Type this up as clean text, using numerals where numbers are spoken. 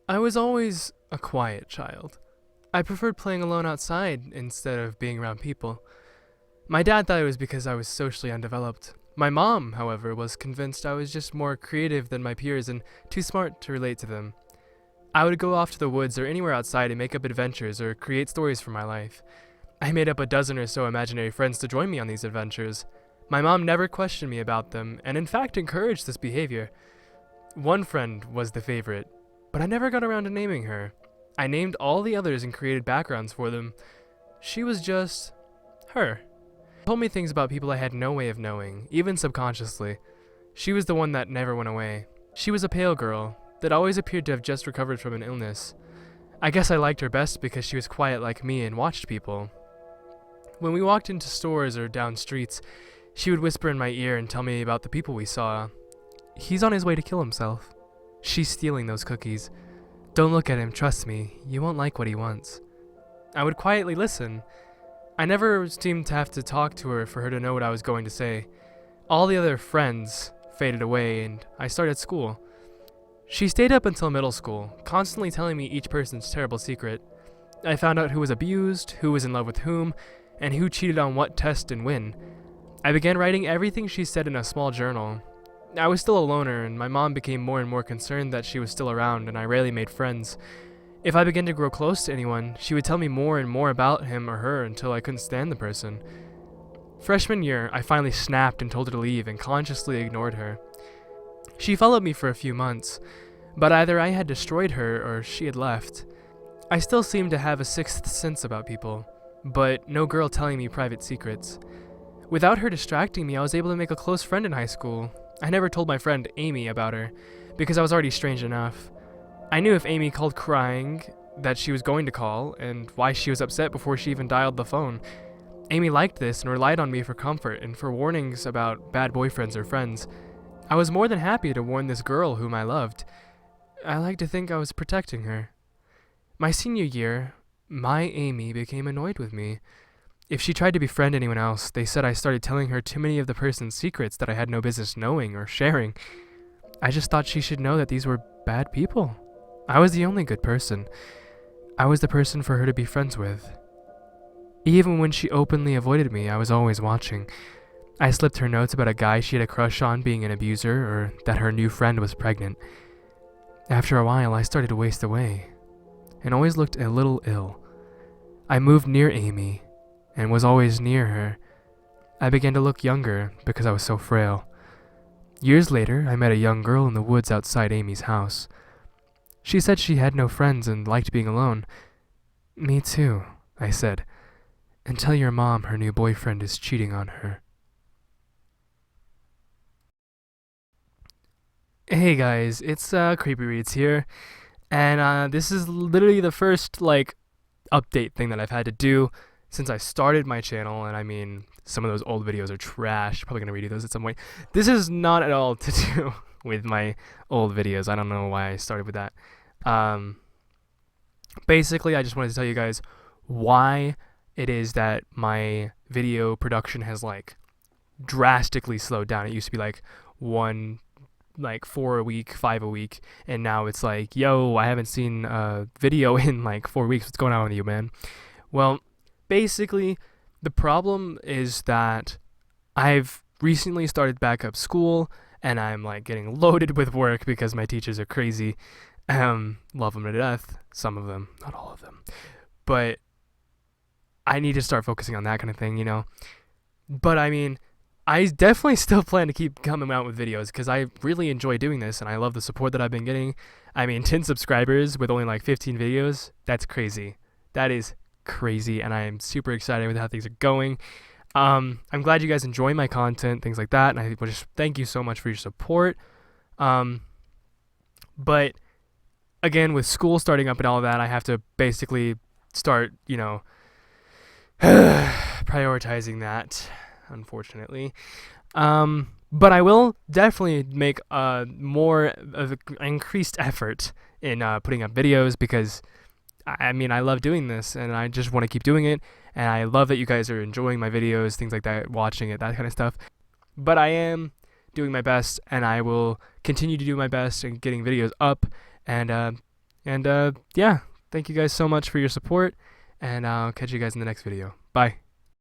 I was always a quiet child. I preferred playing alone outside instead of being around people. My dad thought it was because I was socially undeveloped. My mom, however, was convinced I was just more creative than my peers and too smart to relate to them. I would go off to the woods or anywhere outside and make up adventures or create stories for my life. I made up a dozen or so imaginary friends to join me on these adventures. My mom never questioned me about them, and in fact encouraged this behavior. One friend was the favorite, but I never got around to naming her. I named all the others and created backgrounds for them. She was just her. She told me things about people I had no way of knowing, even subconsciously. She was the one that never went away. She was a pale girl that always appeared to have just recovered from an illness. I guess I liked her best because she was quiet like me and watched people. When we walked into stores or down streets, she would whisper in my ear and tell me about the people we saw. He's on his way to kill himself. She's stealing those cookies. Don't look at him, trust me, you won't like what he wants. I would quietly listen. I never seemed to have to talk to her for her to know what I was going to say. All the other friends faded away and I started school. She stayed up until middle school, constantly telling me each person's terrible secret. I found out who was abused, who was in love with whom, and who cheated on what test and when. I began writing everything she said in a small journal. I was still a loner, and my mom became more and more concerned that she was still around and I rarely made friends. If I began to grow close to anyone, she would tell me more and more about him or her until I couldn't stand the person. Freshman year, I finally snapped and told her to leave and consciously ignored her. She followed me for a few months, but either I had destroyed her or she had left. I still seemed to have a sixth sense about people, but no girl telling me private secrets. Without her distracting me, I was able to make a close friend in high school. I never told my friend Amy about her, because I was already strange enough. I knew if Amy called crying, that she was going to call, and why she was upset before she even dialed the phone. Amy liked this and relied on me for comfort and for warnings about bad boyfriends or friends. I was more than happy to warn this girl whom I loved. I like to think I was protecting her. My senior year, my Amy became annoyed with me. If she tried to befriend anyone else, they said I started telling her too many of the person's secrets that I had no business knowing or sharing. I just thought she should know that these were bad people. I was the only good person. I was the person for her to be friends with. Even when she openly avoided me, I was always watching. I slipped her notes about a guy she had a crush on being an abuser or that her new friend was pregnant. After a while, I started to waste away and always looked a little ill. I moved near Amy and was always near her. I began to look younger because I was so frail. Years later, I met a young girl in the woods outside Amy's house. She said she had no friends and liked being alone. Me too, I said. And tell your mom her new boyfriend is cheating on her. Hey guys, it's Creepy Reads here, and this is literally the first update thing that I've had to do since I started my channel. And I mean, some of those old videos are trash. Probably gonna redo those at some point. This is not at all to do with my old videos. I don't know why I started with that. Basically, I just wanted to tell you guys why it is that my video production has drastically slowed down. It used to be one 4 a week, 5 a week, and now it's yo, I haven't seen a video in 4 weeks. What's going on with you, man? Well, basically, the problem is that I've recently started back up school, and I'm getting loaded with work because my teachers are crazy. Love them to death. Some of them, not all of them, but I need to start focusing on that kind of thing, you know. But I mean, I definitely still plan to keep coming out with videos because I really enjoy doing this and I love the support that I've been getting. I mean, 10 subscribers with only 15 videos, that's crazy. That is crazy, and I am super excited with how things are going. I'm glad you guys enjoy my content, things like that, and I just thank you so much for your support. But again, with school starting up and all of that, I have to basically start, prioritizing that, unfortunately. But I will definitely make more of an increased effort in putting up videos because, I mean, I love doing this and I just want to keep doing it. And I love that you guys are enjoying my videos, things like that, watching it, that kind of stuff. But I am doing my best, and I will continue to do my best in getting videos up and And yeah, thank you guys so much for your support, and I'll catch you guys in the next video. Bye.